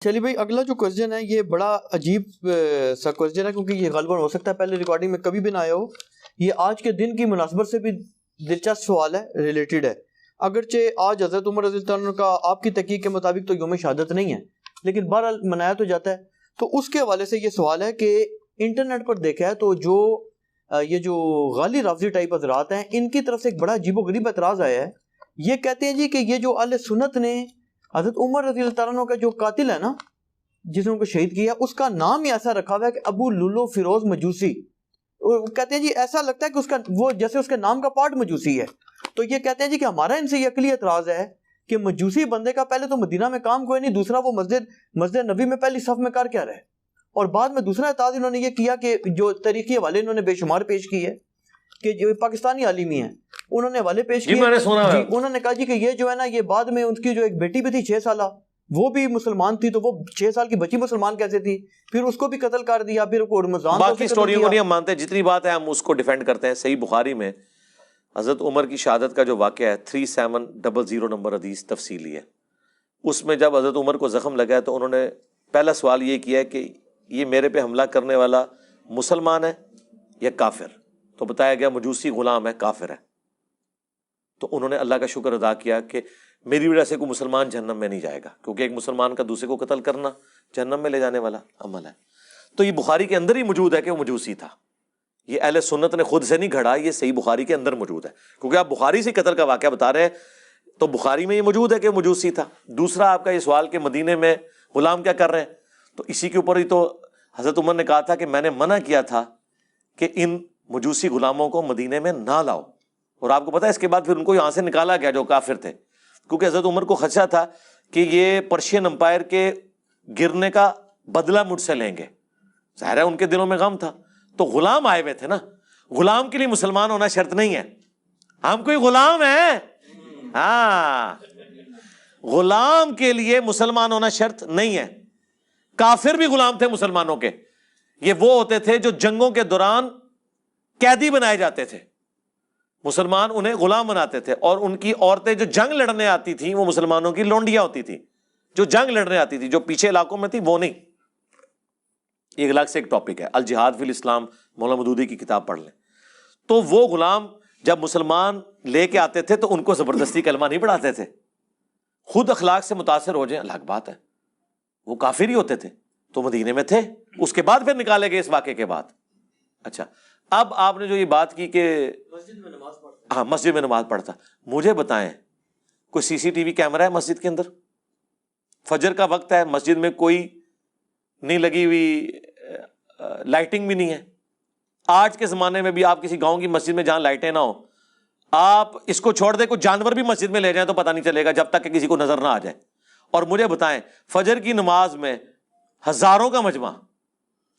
چلیے بھائی، اگلا جو کوشچن ہے یہ بڑا عجیب سا کوشچن ہے، کیونکہ یہ غالباً ہو سکتا ہے پہلے ریکارڈنگ میں کبھی بھی نہ آیا ہو. یہ آج کے دن کی مناسبت سے بھی دلچسپ سوال ہے، ریلیٹڈ ہے. اگرچہ آج حضرت عمر رضی اللہ عنہ کا آپ کی تحقیق کے مطابق تو یوم شہادت نہیں ہے، لیکن بہرحال منایا تو جاتا ہے. تو اس کے حوالے سے یہ سوال ہے کہ انٹرنیٹ پر دیکھا ہے تو یہ جو غالی رافضی ٹائپ حضرات ہیں، ان کی طرف سے ایک بڑا عجیب و غریب اعتراض آیا ہے. یہ کہتے ہیں جی کہ یہ جو اہل سنت نے حضرت عمر رضی اللہ عنہ کا جو قاتل ہے نا، جس نے ان کو شہید کیا، اس کا نام ہی ایسا رکھا ہوا ہے کہ ابو لولو فیروز مجوسی. وہ کہتے ہیں جی ایسا لگتا ہے کہ اس کا وہ جیسے اس کے نام کا پارٹ مجوسی ہے. تو یہ کہتے ہیں جی کہ ہمارا ان سے یہ عقلی اعتراض ہے کہ مجوسی بندے کا پہلے تو مدینہ میں کام کوئی نہیں، دوسرا وہ مسجد نبی میں پہلی صف میں کر کیا رہے، اور بعد میں دوسرا اعتراض انہوں نے یہ کیا کہ جو تاریخی حوالے انہوں نے بے شمار پیش کی ہے کہ جو پاکستانی عالمی ہیں انہوں نے حوالے پیش کیے. انہوں نے کہا جی کہ یہ جو ہے نا، یہ بعد میں ان کی جو ایک بیٹی بھی تھی 6 سالہ، وہ بھی مسلمان تھی، تو وہ 6 سال کی بچی مسلمان کیسے تھی، پھر اس کو بھی قتل کر دیا، پھر رمضان باقی سٹوریوں کو نہیں ہم مانتے، جتنی بات ہے ہم اس کو ڈیفینڈ کرتے ہیں. صحیح بخاری میں حضرت عمر کی شہادت کا جو واقعہ ہے 3700 نمبر حدیث تفصیلی ہے. اس میں جب حضرت عمر کو زخم لگا ہے تو انہوں نے پہلا سوال یہ کیا ہے کہ یہ میرے پہ حملہ کرنے والا مسلمان ہے یا کافر؟ تو بتایا گیا مجوسی غلام ہے، کافر ہے. تو انہوں نے اللہ کا شکر ادا کیا کہ میری وجہ سے کوئی مسلمان جہنم میں نہیں جائے گا، کیونکہ ایک مسلمان کا دوسرے کو قتل کرنا جہنم میں لے جانے والا عمل ہے. تو یہ بخاری کے اندر ہی موجود ہے کہ وہ مجوسی تھا. یہ اہل سنت نے خود سے نہیں گھڑا، یہ صحیح بخاری کے اندر موجود ہے. کیونکہ آپ بخاری سے قتل کا واقعہ بتا رہے ہیں تو بخاری میں یہ موجود ہے کہ مجوسی تھا. دوسرا آپ کا یہ سوال کہ مدینے میں غلام کیا کر رہے ہیں، تو اسی کے اوپر ہی تو حضرت عمر نے کہا تھا کہ میں نے منع کیا تھا کہ ان مجوسی غلاموں کو مدینے میں نہ لاؤ. اور آپ کو پتا ہے اس کے بعد پھر ان کو یہاں سے نکالا گیا جو کافر تھے، کیونکہ حضرت عمر کو خدشہ تھا کہ یہ پرشین امپائر کے گرنے کا بدلہ مجھ سے لیں گے. ظاہر ہے ان کے دلوں میں غم تھا. تو غلام آئے ہوئے تھے نا، غلام کے لیے مسلمان ہونا شرط نہیں ہے. ہم کوئی غلام ہیں، ہاں، غلام کے لیے مسلمان ہونا شرط نہیں ہے. کافر بھی غلام تھے مسلمانوں کے. یہ وہ ہوتے تھے جو جنگوں کے دوران قیدی بنائے جاتے تھے، مسلمان انہیں غلام بناتے تھے. اور ان کی عورتیں جو جنگ لڑنے آتی تھیں وہ مسلمانوں کی لونڈیاں ہوتی تھیں، جو جنگ لڑنے آتی تھی. جو پیچھے علاقوں میں تھی وہ نہیں. ایک الگ سے ایک ٹاپک ہے الجہاد فی الاسلام، مولانا مودودی کی کتاب پڑھ لیں. تو وہ غلام جب مسلمان لے کے آتے تھے تو ان کو زبردستی کلمہ نہیں پڑھاتے تھے، خود اخلاق سے متاثر ہو جائیں الگ بات ہے. وہ کافر ہی ہوتے تھے تو مدینے میں تھے، اس کے بعد پھر نکالے گئے اس واقعے کے بعد. اچھا، اب آپ نے جو یہ بات کی کہ مسجد میں نماز پڑھتا، مجھے بتائیں کوئی سی سی ٹی وی کیمرہ ہے مسجد کے اندر؟ فجر کا وقت ہے، مسجد میں کوئی نہیں لگی ہوئی لائٹنگ بھی نہیں ہے. آج کے زمانے میں بھی آپ کسی گاؤں کی مسجد میں جہاں لائٹیں نہ ہو، آپ اس کو چھوڑ دیں کوئی جانور بھی مسجد میں لے جائیں تو پتہ نہیں چلے گا جب تک کہ کسی کو نظر نہ آ جائے. اور مجھے بتائیں فجر کی نماز میں ہزاروں کا مجمع،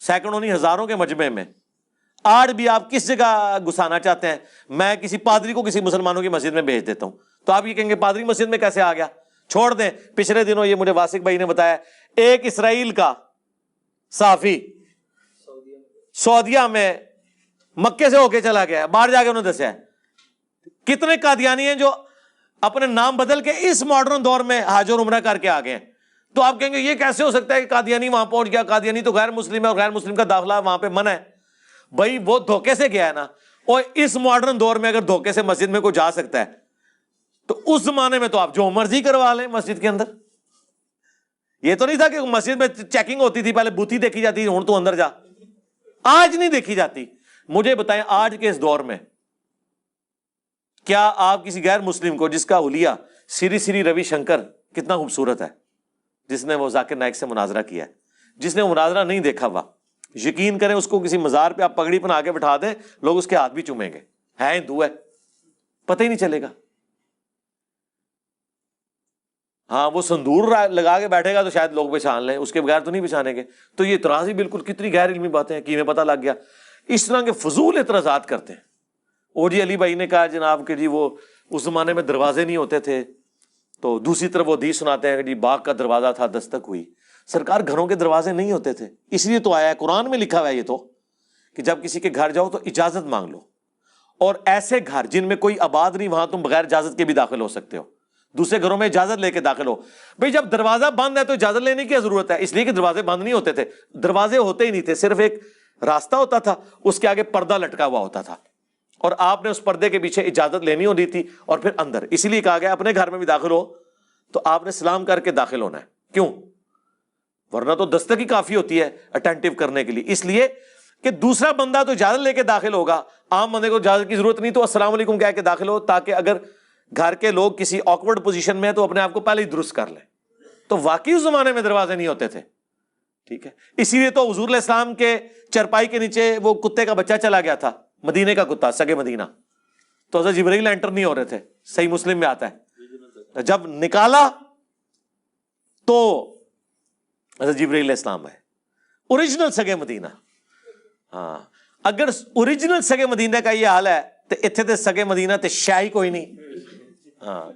سینکڑوں نہیں ہزاروں کے مجمع میں آج بھی آپ کس جگہ گھسانا چاہتے ہیں؟ میں کسی پادری کو کسی مسلمانوں کی مسجد میں بھیج دیتا ہوں تو آپ یہ کہیں گے پادری مسجد میں کیسے آ گیا؟ چھوڑ دیں. پچھلے دنوں یہ مجھے واسق بھائی نے بتایا ایک اسرائیل کا صحافی سعودیہ میں مکے سے ہو کے چلا گیا، باہر جا کے انہوں نے دسیا کتنے قادیانی ہیں جو اپنے نام بدل کے اس ماڈرن دور میں حج اور عمرہ کر کے آ گئے ہیں. تو آپ کہیں گے یہ کیسے ہو سکتا ہے کہ قادیانی وہاں پہنچ گیا؟ قادیانی تو غیر مسلم ہے اور غیر مسلم کا داخلہ وہاں پہ منع ہے. بھائی وہ دھوکے سے گیا ہے نا. اور اس ماڈرن دور میں اگر دھوکے سے مسجد میں کوئی جا سکتا ہے تو اس زمانے میں تو آپ جو مرضی کروا لیں مسجد کے اندر. یہ تو نہیں تھا کہ مسجد میں چیکنگ ہوتی تھی، پہلے بوتھی دیکھی جاتی تھی، ہوں تو اندر جا. آج نہیں دیکھی جاتی. مجھے بتائیں آج کے اس دور میں کیا آپ کسی غیر مسلم کو، جس کا حلیہ سری سری روی شنکر کتنا خوبصورت ہے، جس نے وہ ذاکر نائک سے مناظرہ کیا ہے، جس نے وہ مناظرہ نہیں دیکھا ہوا، یقین کریں اس کو کسی مزار پہ آپ پگڑی پہنا کے بٹھا دیں لوگ اس کے ہاتھ بھی چومیں گے، ہے ہندو ہے، پتہ ہی نہیں چلے گا. ہاں وہ سندور لگا کے بیٹھے گا تو شاید لوگ پہچان لیں، اس کے بغیر تو نہیں پہچانیں گے. تو یہ اعتراض ہی بالکل کتنی غیر علمی باتیں ہیں کہ ہمیں پتہ لگ گیا. اس طرح کے فضول اعتراضات کرتے ہیں. او جی علی بھائی نے کہا جناب کہ جی وہ اس زمانے میں دروازے نہیں ہوتے تھے، تو دوسری طرف وہ حدیث سناتے ہیں کہ جی باغ کا دروازہ تھا دستک ہوئی. سرکار گھروں کے دروازے نہیں ہوتے تھے، اس لیے تو آیا ہے قرآن میں لکھا ہوا ہے یہ تو کہ جب کسی کے گھر جاؤ تو اجازت مانگ لو. اور ایسے گھر جن میں کوئی آباد نہیں وہاں تم بغیر اجازت کے بھی داخل ہو سکتے ہو. دوسرے گھروں میں اجازت لے کے داخل ہو. بھئی جب دروازہ بند ہے تو اجازت لینے کی ضرورت ہے؟ اس لیے کہ دروازے بند نہیں ہوتے تھے, دروازے ہوتے ہی نہیں تھے, صرف ایک راستہ ہوتا تھا, اس کے آگے پردہ لٹکا ہوا ہوتا تھا, اور آپ نے اس پردے کے پیچھے اجازت لینی ہوتی تھی اور پھر اندر. اسی لیے کہا گیا اپنے گھر میں بھی داخل ہو تو آپ نے سلام کر کے داخل ہونا ہے. کیوں؟ ورنہ تو دستک ہی کافی ہوتی ہے اٹینٹیو کرنے کے لیے. اس لیے کہ دوسرا بندہ تو اجازت لے کے داخل ہوگا, عام بندے کو اجازت کی ضرورت نہیں, تو السلام علیکم کہہ کے داخل ہو, تاکہ اگر گھر کے لوگ کسی آکورڈ پوزیشن میں ہیں تو اپنے آپ کو پہلے ہی درست کر لیں. تو واقعی اس زمانے میں دروازے نہیں ہوتے تھے. ٹھیک ہے, اسی لیے تو حضور علیہ السلام کے چرپائی کے نیچے وہ کتے کا بچہ چلا گیا تھا, مدینے کا کتا, سگے مدینہ, تو حضرت جبرائیل انٹر نہیں ہو رہے تھے. صحیح مسلم میں آتا ہے, جب نکالا تو حضرت جبرائیل علیہ السلام ہے, اوریجنل سگے مدینہ. ہاں, اگر اوریجنل سگے مدینہ کا یہ حال ہے تو اتنے تے سگے مدینہ تے شاہی کوئی نہیں. ہاں,